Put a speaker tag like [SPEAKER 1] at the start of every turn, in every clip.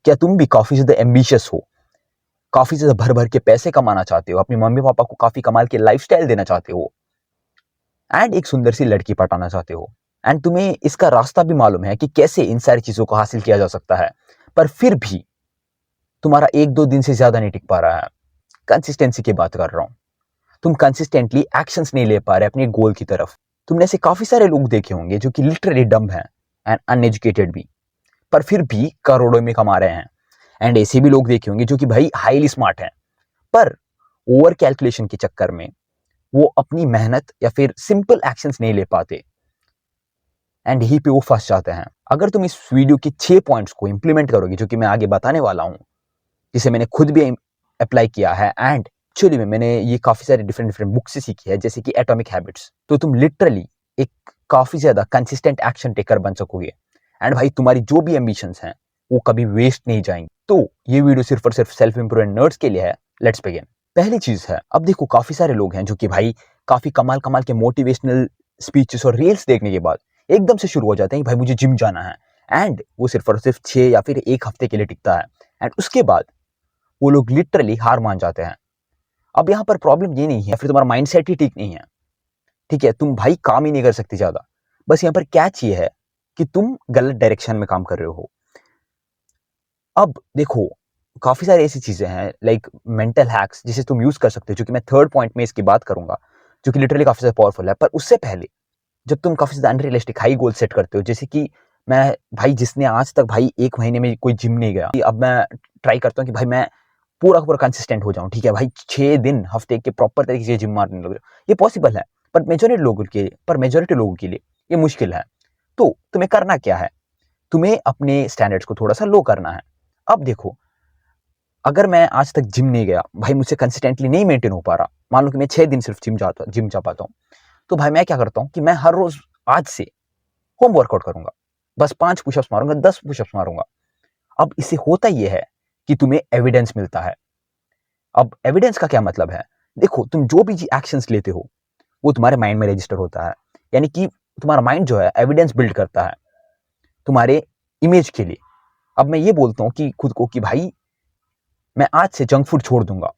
[SPEAKER 1] क्या तुम भी काफी ज्यादा एम्बिशियस हो, काफी ज्यादा भर भर के पैसे कमाना चाहते हो, अपने मम्मी पापा को काफी कमाल के लाइफस्टाइल देना चाहते हो, एंड एक सुंदर सी लड़की पटाना चाहते हो, एंड तुम्हें इसका रास्ता भी मालूम है कि कैसे इन सारी चीजों को हासिल किया जा सकता है, पर फिर भी तुम्हारा एक दो दिन से ज्यादा नहीं टिक पा रहा है। कंसिस्टेंसी की बात कर रहा हूं। तुम कंसिस्टेंटली एक्शंस नहीं ले पा रहे अपने गोल की तरफ। तुमने ऐसे काफी सारे लोग देखे होंगे जो कि लिटरली डम्ब हैं एंड अनएजुकेटेड भी, पर फिर भी करोड़ों में कमा रहे हैं। एंड ऐसे भी लोग देखे होंगे जो कि भाई हाईली स्मार्ट हैं, पर ओवर कैलकुलेशन के चक्कर में वो अपनी मेहनत या फिर सिंपल एक्शंस नहीं ले पाते, एंड यहीं पे वो फंस जाते हैं। अगर तुम इस वीडियो के 6 पॉइंट्स को इंप्लीमेंट करोगे जो कि मैं आगे बताने वाला हूं, जिसे मैंने खुद भी अप्लाई किया है, एंड एक्चुअली में मैंने ये काफी सारे डिफरेंट डिफरेंट बुक से सीखी है, जैसे कि एटॉमिक हैबिट्स, तो तुम लिटरली एक काफी ज्यादा कंसिस्टेंट एक्शन टेकर बन सकोगे। एंड भाई तुम्हारी जो भी एम्बिशंस हैं वो कभी वेस्ट नहीं जाएंगी। तो ये वीडियो सिर्फ और सिर्फ सेल्फ इंप्रूवमेंट नर्ड्स के लिए है। Let's begin. पहली चीज है, अब देखो काफी सारे लोग हैं जो कि भाई काफी कमाल कमाल के मोटिवेशनल स्पीचेस और रील्स देखने के बाद एकदम से शुरू हो जाते हैं कि भाई मुझे जिम जाना है, एंड वो सिर्फ और सिर्फ 6 या फिर 1 हफ्ते के लिए टिकता है, एंड उसके बाद वो लोग लिटरली हार मान जाते हैं। अब यहाँ पर प्रॉब्लम ये नहीं है, फिर तुम्हारा माइंडसेट ही ठीक नहीं है, ठीक है, तुम भाई काम ही नहीं कर सकती ज्यादा। बस यहाँ पर कैच ये है कि तुम गलत डायरेक्शन में काम कर रहे हो। अब देखो काफी सारी ऐसी चीजें हैं लाइक मेंटल हैक्स जिसे तुम यूज कर सकते हो, जो कि मैं थर्ड पॉइंट में इसकी बात करूंगा, जो कि लिटरली काफी ज्यादा पावरफुल है। पर उससे पहले जब तुम काफी ज्यादा अनरियलिस्टिक हाई गोल सेट करते हो, जैसे कि मैं भाई जिसने आज तक भाई 1 महीने में कोई जिम नहीं गया, अब मैं ट्राई करता हूँ कि भाई मैं पूरा का पूरा कंसिस्टेंट हो जाऊं, ठीक है भाई 6 दिन हफ्ते के प्रॉपर तरीके से जिम मारने लगे। ये पॉसिबल है, पर मेजोरिटी लोगों के लिए ये मुश्किल है। तो तुम्हें करना क्या है, तुम्हें अपने स्टैंडर्ड्स को थोड़ा सा लो करना है। अब देखो, अगर मैं आज तक जिम नहीं गया, भाई मुझसे कंसिस्टेंटली नहीं मेंटेन हो पा रहा, मान लो कि मैं 6 दिन सिर्फ जिम जा पाता हूँ, तो भाई मैं क्या करता हूँ कि मैं हर रोज आज से होम वर्कआउट करूंगा, बस 5 पुशअप्स मारूंगा, 10 पुशअप्स मारूंगा। अब इससे होता यह है कि तुम्हें एविडेंस मिलता है। अब एविडेंस का क्या मतलब है, देखो तुम जो भी एक्शंस लेते हो वो तुम्हारे माइंड में रजिस्टर होता है, यानी कि तुम्हारा माइंड जो है एविडेंस बिल्ड करता है तुम्हारे इमेज के लिए। अब मैं ये बोलता हूँ कि खुद को कि भाई मैं आज से जंक फूड छोड़ दूंगा,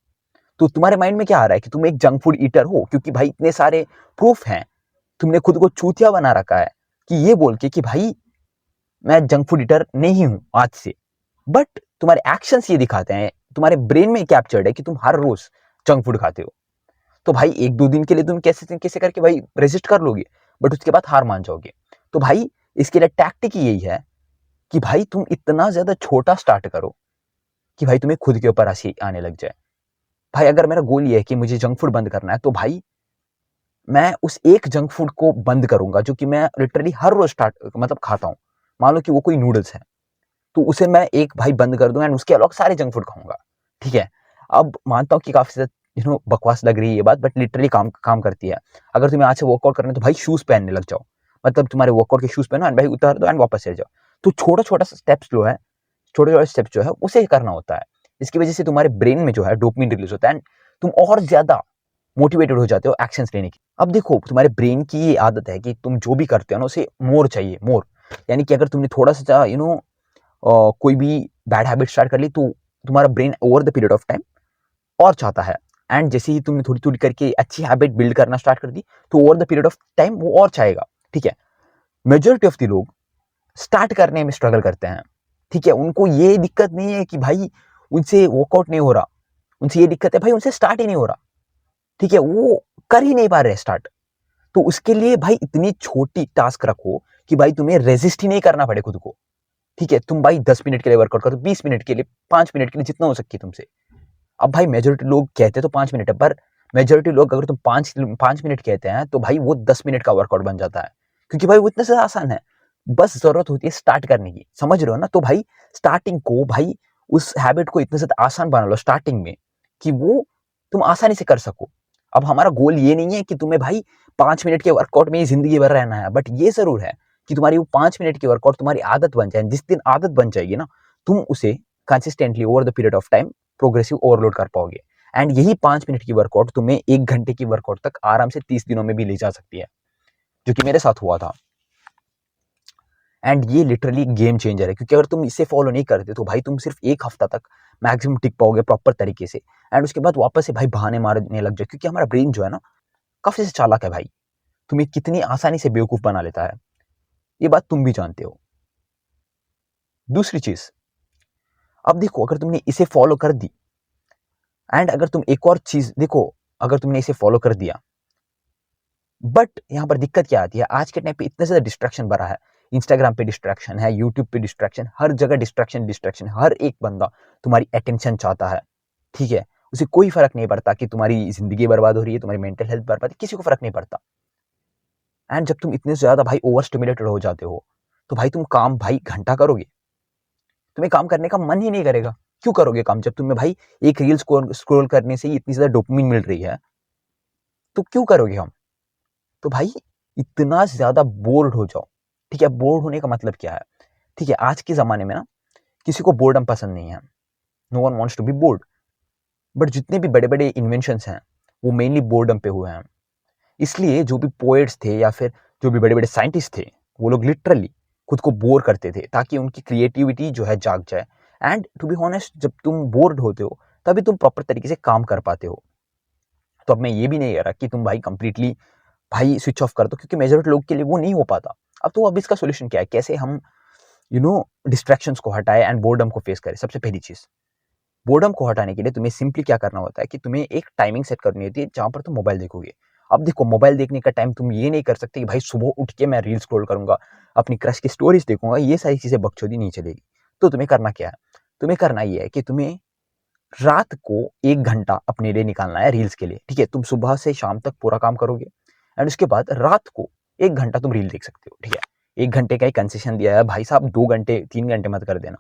[SPEAKER 1] तो तुम्हारे माइंड में क्या आ रहा है कि तुम एक जंक फूड ईटर हो, क्योंकि भाई इतने सारे प्रूफ हैं। तुमने खुद को चूतिया बना रखा है कि ये बोल के कि भाई मैं जंक फूड ईटर नहीं हूं आज से, बट तुम्हारे एक्शंस ये दिखाते हैं, तुम्हारे ब्रेन में कैप्चर्ड है कि तुम हर रोज जंक फूड खाते हो। तो भाई एक दो दिन के लिए तुम कैसे कैसे करके भाई रेजिस्ट कर लोगे, बट उसके बाद हार मान जाओगे। तो भाई इसके लिए टैक्टिक यही है कि भाई तुम इतना ज्यादा छोटा स्टार्ट करो कि भाई तुम्हें खुद के ऊपर हंसी आने लग जाए। भाई अगर मेरा गोल ये है कि मुझे जंक फूड बंद करना है, तो भाई मैं उस एक जंक फूड को बंद करूंगा जो कि मैं लिटरली हर रोज मतलब खाता हूँ। मान लो कि वो कोई नूडल्स है, तो उसे मैं एक भाई बंद कर दूंगा, एंड उसके अलावा सारे जंक फूड खाऊंगा, ठीक है। अब मानता हूँ कि काफी ज्यादा बकवास लग रही है ये बात, बट लिटरली काम काम करती है। अगर तुम्हें आज से वर्कआउट करना है तो भाई शूज पहनने लग जाओ, मतलब तुम्हारे वर्कआउट के शूज पहनो एंड भाई उतार दो एंड वापस चले जाओ। तो छोटा छोटा स्टेप्स जो है, छोटे छोटे स्टेप्स जो है उसे करना होता है। इसकी वजह से तुम्हारे ब्रेन में जो है डोपामिन रिलीज होता है, एंड तुम और ज्यादा मोटिवेटेड हो जाते हो एक्शंस लेने की। अब देखो तुम्हारे ब्रेन की ये आदत है कि तुम जो भी करते हो ना उसे मोर चाहिए, मोर। यानी कि अगर तुमने थोड़ा सा कोई भी बैड हैबिट स्टार्ट कर ली, तो तुम्हारा brain over the period of time और चाहता है, एंड जैसे ही तुमने थोड़ी थोड़ी करके अच्छी हैबिट बिल्ड करना स्टार्ट कर दी, तो over the period of time वो और चाहेगा, ठीक है। मेजोरिटी ऑफ द लोग स्टार्ट करने में स्ट्रगल करते हैं, ठीक है। उनको ये दिक्कत नहीं है कि भाई उनसे वर्कआउट नहीं हो रहा, उनसे ये दिक्कत है भाई उनसे स्टार्ट ही नहीं हो रहा, ठीक है, वो कर ही नहीं पा रहे स्टार्ट। तो उसके लिए भाई इतनी छोटी टास्क रखो कि भाई तुम्हें रेजिस्ट ही नहीं करना पड़े खुद को, ठीक है। तुम भाई 10 मिनट के लिए वर्कआउट करो, 20 मिनट के लिए, 5 मिनट के लिए, जितना हो सके तुमसे। अब भाई मेजोरिटी लोग कहते तो 5 मिनट है, पर मेजोरिटी लोग अगर तुम 5 मिनट कहते हैं तो भाई वो 10 मिनट का वर्कआउट बन जाता है, क्योंकि भाई वो इतना सा आसान है। बस जरूरत होती है स्टार्ट करने की, समझ रहे हो ना। तो भाई स्टार्टिंग को भाई उस हैबिट को इतना ज्यादा आसान बना लो स्टार्टिंग में कि वो तुम आसानी से कर सको। अब हमारा गोल ये नहीं है कि तुम्हें भाई 5 मिनट के वर्कआउट में ही जिंदगी भर रहना है, बट ये जरूर है कि तुम्हारी वो 5 मिनट की वर्कआउट तुम्हारी आदत बन जाए। जिस दिन आदत बन जाएगी ना, तुम उसे consistently over the period of time progressive overload कर पाओगे, एंड यही 5 मिनट की वर्कआउट तुम्हें 1 घंटे की वर्कआउट तक आराम से 30 दिनों में भी ले जा सकती है, जो कि मेरे साथ हुआ था। एंड ये लिटरली गेम चेंजर है, क्योंकि अगर तुम इसे फॉलो नहीं करते तो भाई तुम सिर्फ 1 हफ्ता तक मैक्सिमम टिक पाओगे प्रॉपर तरीके से, एंड उसके बाद वापस से भाई बहाने मारने लग जाए, क्योंकि हमारा ब्रेन जो है ना काफ़ी से चालाक है भाई, तुम्हें कितनी आसानी से बेवकूफ़ बना लेता है, ये बात तुम भी जानते हो। दूसरी चीज़, अब देखो अगर तुमने इसे फॉलो कर दी, एंड अगर तुम एक और चीज़ देखो, अगर तुमने इसे फॉलो कर दिया, बट यहाँ पर दिक्कत क्या आती है, आज के टाइम पे इतने ज़्यादा डिस्ट्रैक्शन बढ़ा है, इंस्टाग्राम पे डिस्ट्रैक्शन है, यूट्यूब पे डिस्ट्रैक्शन, हर जगह डिस्ट्रैक्शन डिस्ट्रैक्शन, हर एक बंदा तुम्हारी अटेंशन चाहता है, ठीक है? उसे कोई फ़र्क नहीं पड़ता कि तुम्हारी ज़िंदगी बर्बाद हो रही है, तुम्हारी मेंटल हेल्थ बर्बाद है, किसी को फ़र्क नहीं पड़ता। एंड जब तुम इतने ज़्यादा भाई ओवर स्टिमुलेटेड हो जाते हो, तो भाई तुम काम भाई घंटा करोगे, तुम्हें काम करने का मन ही नहीं करेगा। क्यों करोगे काम जब तुम्हें भाई एक रील स्क्रॉल करने से ही इतनी ज़्यादा डोपामाइन मिल रही है, तो क्यों करोगे हम? तो भाई इतना ज़्यादा बोर्ड हो जाओ, ठीक है? बोर्ड होने का मतलब क्या है? ठीक है, आज के ज़माने में ना किसी को बोर्डम पसंद नहीं है। No one wants to be bored. But जितने भी बड़े-बड़े इन्वेंशंस हैं, वो मेनली बोर्डम पे हुए हैं। इसलिए जो भी पोएट्स थे या फिर जो भी बड़े-बड़े साइंटिस्ट थे, वो लोग लिटरली खुद को बोर करते थे ताकि उनकी क्रिएटिविटी जो है जाग जाए। एंड टू बी हॉनेस्ट, जब तुम बोर्ड होते हो, तभी तुम प्रॉपर तरीके से काम कर पाते हो। तो अब मैं ये भी नहीं कह रहा कि तुम भाई कंप्लीटली भाई स्विच ऑफ कर दो, क्योंकि मेजॉरिटी लोग के लिए वो नहीं हो पाता। अब इसका सॉल्यूशन क्या है? कैसे हम डिस्ट्रैक्शंस को हटाएँ एंड बोर्डम को फेस करें? सबसे पहली चीज़, बोर्डम को हटाने के लिए तुम्हें सिंपली क्या करना होता है कि तुम्हें एक टाइमिंग सेट करनी होती है जहाँ पर तुम मोबाइल देखोगे। अब देखो, मोबाइल देखने का टाइम तुम ये नहीं कर सकते कि भाई सुबह उठ के मैं रील स्क्रॉल करूँगा, अपनी क्रश की स्टोरीज़ देखूँगा, ये सारी चीज़ें बकचोदी नहीं चलेगी। तो तुम्हें करना क्या है? तुम्हें करना ये है कि तुम्हें रात को 1 घंटा अपने लिए निकालना है रील्स के लिए, ठीक है? तुम सुबह से शाम तक पूरा काम करोगे, एंड उसके बाद रात को 1 घंटा तुम रील देख सकते हो, ठीक है? 1 घंटे का ही कंसेशन दिया है भाई साहब, 2 घंटे, 3 घंटे मत कर देना।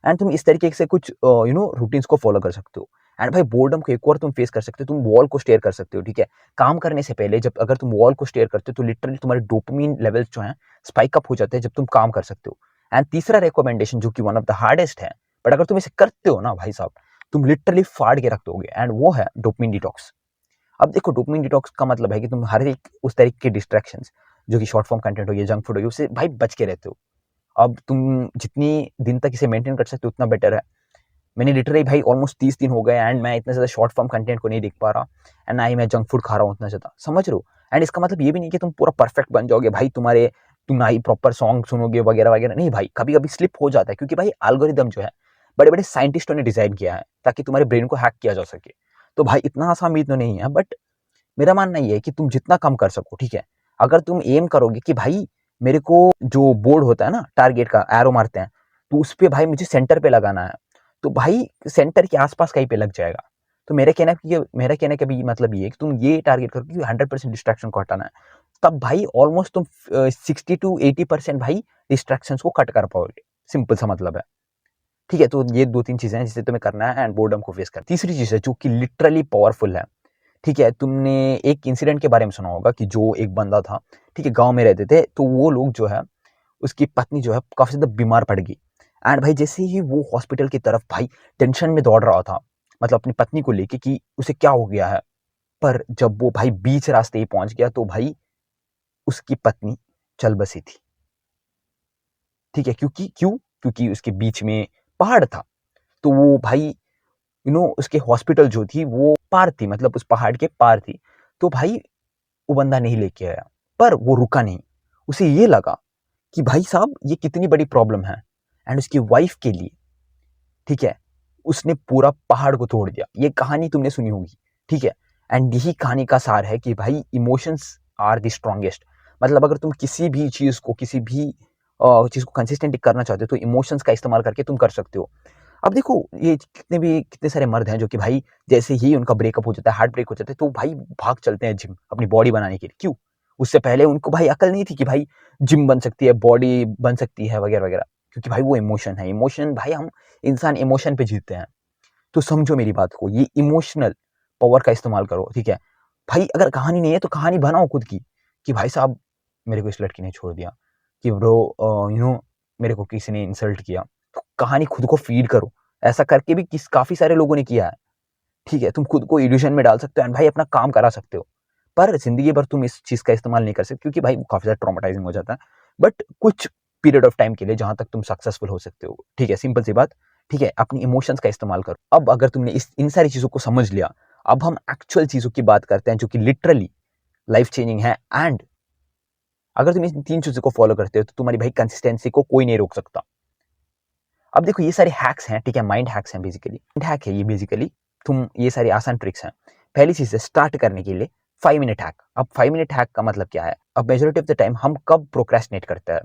[SPEAKER 1] एंड तुम इस तरीके से कुछ रूटीन्स को फॉलो कर सकते हो। एंड भाई बोर्डम को एक और तुम फेस कर सकते हो, तुम वॉल को स्टेयर कर सकते हो, ठीक है? काम करने से पहले जब अगर तुम वॉल को स्टेयर करते हो, तो लिटरली तुम्हारे डोपामाइन लेवल्स जो हैं स्पाइक अप हो जाते हैं जब तुम काम कर सकते हो। एंड तीसरा रिकमेंडेशन, जो कि वन ऑफ द हार्डेस्ट है, बट अगर तुम इसे करते हो ना भाई साहब, तुम लिटरली फाड़ के रख दोगे, एंड वो है डोपामाइन डिटॉक्स। अब देखो, डोपामाइन डिटॉक्स का मतलब है कि तुम हर एक उस तरीके के डिस्ट्रैक्शंस, जो कि शॉर्ट फॉर्म कंटेंट हो गया, जंक फूड हो गया, उससे भाई बच के रहते हो। अब तुम जितनी दिन तक इसे मेंटेन कर सकते हो उतना बेटर है। मैंने लिटरली भाई ऑलमोस्ट 30 दिन हो गए, एंड मैं इतना ज़्यादा शॉर्ट फॉर्म कंटेंट को नहीं देख पा रहा, एंड ना ही मैं जंक फूड खा रहा हूँ उतना ज़्यादा, समझ रहे हो? एंड इसका मतलब ये भी नहीं कि तुम पूरा परफेक्ट बन जाओगे भाई, तुम ना ही प्रॉपर सॉन्ग सुनोगे वगैरह वगैरह, नहीं भाई, कभी कभी स्लिप हो जाता है, क्योंकि भाई एल्गोरिदम जो है बड़े बड़े साइंटिस्टों ने डिजाइन किया है ताकि तुम्हारे ब्रेन को हैक किया जा सके। तो भाई इतना आसान भी तो नहीं है, बट मेरा मानना ये है कि तुम जितना कम कर सको, ठीक है? अगर तुम एम करोगे कि भाई मेरे को जो बोर्ड होता है ना, टारगेट का एरो मारते हैं, तो उस पे भाई मुझे सेंटर पे लगाना है, तो भाई सेंटर के आसपास कहीं पे लग जाएगा। तो मेरा कहने का भी मतलब ये है कि तुम ये टारगेट करो कि 100% डिस्ट्रैक्शन को हटाना है। तब भाई ऑलमोस्ट तुम 60 टू 80% भाई डिस्ट्रैक्शंस को कट कर पाओगे। सिंपल सा मतलब है। ठीक है? तो ये 2-3 चीज़ें हैं जिसे तुम्हें करना है एंड बोर्डम को फेस करना है। तीसरी चीज़ है जो कि लिटरली पावरफुल है। ठीक है? तुमने एक इंसिडेंट के बारे में सुना होगा कि जो एक बंदा था, ठीक है? गाँव में रहते थे, तो वो लोग जो है, उसकी पत्नी जो है काफ़ी ज़्यादा बीमार पड़ गई, एंड भाई जैसे ही वो हॉस्पिटल की तरफ भाई टेंशन में दौड़ रहा था, मतलब अपनी पत्नी को लेके कि उसे क्या हो गया है। पर जब वो भाई बीच रास्ते ही पहुँच गया, तो भाई उसकी पत्नी चल बसी थी। ठीक है? क्योंकि उसके बीच में पहाड़ था। तो वो भाई उसके हॉस्पिटल जो थी वो पार थी, मतलब उस पहाड़ के पार थी। तो भाई वो बंदा नहीं लेके आया, पर वो रुका नहीं। उसे ये लगा कि भाई साहब ये कितनी बड़ी प्रॉब्लम है, एंड उसकी वाइफ के लिए, ठीक है, उसने पूरा पहाड़ को तोड़ दिया। ये कहानी तुमने सुनी होगी, ठीक है? एंड यही कहानी का सार है कि भाई इमोशंस आर द स्ट्रॉन्गेस्ट। मतलब अगर तुम किसी भी चीज़ को कंसिस्टेंटली करना चाहते हो, तो इमोशंस का इस्तेमाल करके तुम कर सकते हो। अब देखो, ये कितने सारे मर्द हैं जो कि भाई जैसे ही उनका ब्रेकअप हो जाता है, हार्ट ब्रेक हो जाता है, तो भाई भाग चलते हैं जिम अपनी बॉडी बनाने के लिए। क्यों? उससे पहले उनको भाई अकल नहीं थी कि भाई जिम बन सकती है, बॉडी बन सकती है वगैरह वगैरह, क्योंकि भाई वो इमोशन है। इमोशन भाई, हम इंसान इमोशन पे जीतते हैं। तो समझो मेरी बात को, ये इमोशनल पावर का इस्तेमाल करो, ठीक है? भाई अगर कहानी नहीं है तो कहानी बनाओ खुद की, कि भाई साहब मेरे को इस लड़की ने छोड़ दिया, कि ब्रो मेरे को किसी ने इंसल्ट किया। तो कहानी खुद को फीड करो। ऐसा करके भी काफ़ी सारे लोगों ने किया है, ठीक है? तुम खुद को इल्यूज़न में डाल सकते हो, एंड भाई अपना काम करा सकते हो। पर ज़िंदगी भर तुम इस चीज़ का इस्तेमाल नहीं कर सकते, क्योंकि भाई वो काफ़ी ज़्यादा ट्रॉमाटाइज़िंग हो जाता है। बट कुछ पीरियड ऑफ टाइम के लिए जहां तक तुम सक्सेसफुल हो सकते हो। ठीक है, सिंपल सी बात। ठीक है, अपनी इमोशंस का इस्तेमाल करो। अब अगर तुमने इन सारी चीजों को समझ लिया, अब हम एक्चुअल चीजों की बात करते हैं जो कि लिटरली लाइफ चेंजिंग है। एंड अगर तुम इन 3 चीजों को फॉलो करते हो तो तुम्हारी भाई कंसिस्टेंसी को कोई नहीं रोक सकता। अब देखो, ये सारे हैक्स हैं, ठीक है, माइंड हैक्स हैं बेसिकली। माइंड हैक है ये बेसिकली, तुम ये सारी आसान ट्रिक्स हैं। पहली चीज है स्टार्ट करने के लिए 5 मिनट हैक। अब 5 मिनट हैक का मतलब क्या है? अब मेजॉरिटी ऑफ द टाइम हम कब प्रोक्रेस्टिनेट करते हैं?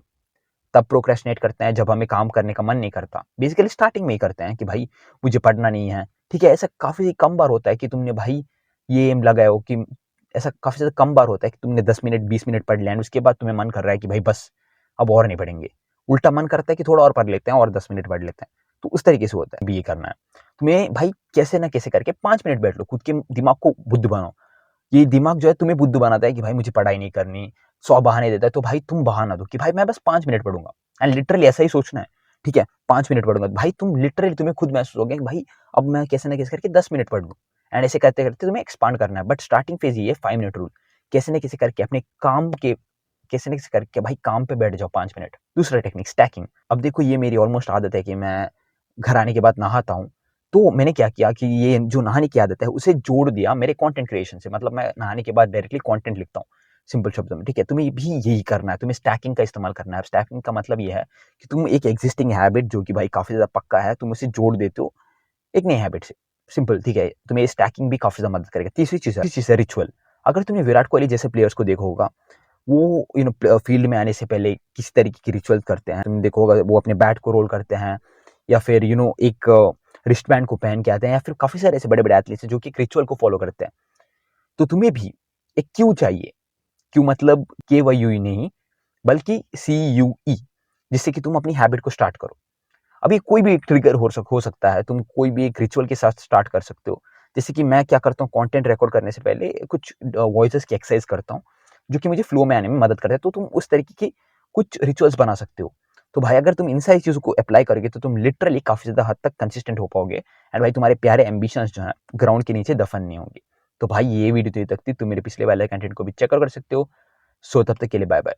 [SPEAKER 1] तब प्रोक्रेस्टिनेट करते हैं जब हमें काम करने का मन नहीं करता। बेसिकली स्टार्टिंग में ही करते हैं कि भाई मुझे पढ़ना नहीं है। ठीक है, ऐसा काफी कम बार होता है कि तुमने भाई ये एम लगाया हो कि ऐसा काफी ज्यादा कम बार होता है कि तुमने 10 मिनट 20 मिनट पढ़ लिया, उसके बाद तुम्हें मन कर रहा है कि भाई बस अब और नहीं पढ़ेंगे। उल्टा मन करता है कि थोड़ा और पढ़ लेते हैं और 10 मिनट पढ़ लेते हैं। तो उस तरीके से होता है। भी ये करना है तुम्हें भाई, कैसे ना कैसे करके 5 मिनट बैठ लो, खुद के दिमाग को बुद्ध बनाओ। ये दिमाग जो है तुम्हें बुद्ध बनाता है कि भाई मुझे पढ़ाई नहीं करनी, 100 बहाने देता है, तो भाई तुम बहाना दो कि भाई मैं बस 5 मिनट पढ़ूंगा। एंड लिटरली ऐसा ही सोचना है। ठीक है, 5 मिनट पढ़ूंगा भाई, तुम लिटरली तुम्हें खुद महसूस होगा कि भाई अब मैं कैसे ना कैसे करके 10 मिनट पढ़ लूँ। एंड ऐसे करते करते तुम्हें एक्सपांड करना है। बट स्टार्टिंग फेज ये है 5 मिनट रूल। कैसे ना कैसे करके अपने काम के कैसे ना कैसे करके भाई काम पे बैठ जाओ 5 मिनट। दूसरा टेक्निक स्टैकिंग। अब देखो, ये मेरी ऑलमोस्ट आदत है कि मैं घर आने के बाद नहाता हूँ। तो मैंने क्या किया कि ये जो नहाने की आदत है उसे जोड़ दिया मेरे कंटेंट क्रिएशन से। मतलब मैं नहाने के बाद डायरेक्टली कंटेंट लिखता हूँ सिंपल शब्दों में। ठीक है, तुम्हें भी यही करना है, तुम्हें स्टैकिंग का इस्तेमाल करना है। स्टैकिंग का मतलब ये है कि तुम एक एग्जिस्टिंग हैबिट जो कि भाई काफी ज्यादा पक्का है, तुम उसे जोड़ देते हो एक नई हैबिट से। सिंपल, ठीक है, तुम्हें स्टैकिंग भी काफी ज्यादा मदद करेगा। तीसरी चीज है रिचुअल। अगर तुमने विराट कोहली जैसे प्लेयर्स को देखा होगा, वो फील्ड में आने से पहले किस तरीके की रिचुअल्स करते हैं। तुमने देखा होगा वो अपने बैट को रोल करते हैं, या फिर एक रिस्ट बैंड को पहन के आते हैं, या फिर काफी सारे ऐसे बड़े बड़े एथलीट्स हैं जो कि एक रिचुअल को फॉलो करते हैं। तो तुम्हें भी एक क्यू चाहिए। क्यू मतलब KYU नहीं, बल्कि CUE, जिससे कि तुम अपनी हैबिट को स्टार्ट करो। अभी कोई भी एक ट्रिगर हो सकता है, तुम कोई भी एक रिचुअल के साथ स्टार्ट कर सकते हो। जैसे कि मैं क्या करता हूँ, कंटेंट रिकॉर्ड करने से पहले कुछ वॉइसेस की एक्सरसाइज करता हूँ जो कि मुझे फ्लो में आने में मदद करता है। तो तुम उस तरीके की कुछ रिचुअल्स बना सकते हो। तो भाई अगर तुम इन सारी चीजों को अप्लाई करोगे तो तुम लिटरली काफी ज्यादा हद तक कंसिस्टेंट हो पाओगे। एंड भाई तुम्हारे प्यारे एम्बिशंस जो है ग्राउंड के नीचे दफन नहीं होंगे। तो भाई ये वीडियो तक थी, तुम मेरे पिछले वाले कंटेंट को भी चेक कर सकते हो। सो तब तक के लिए बाय बाय।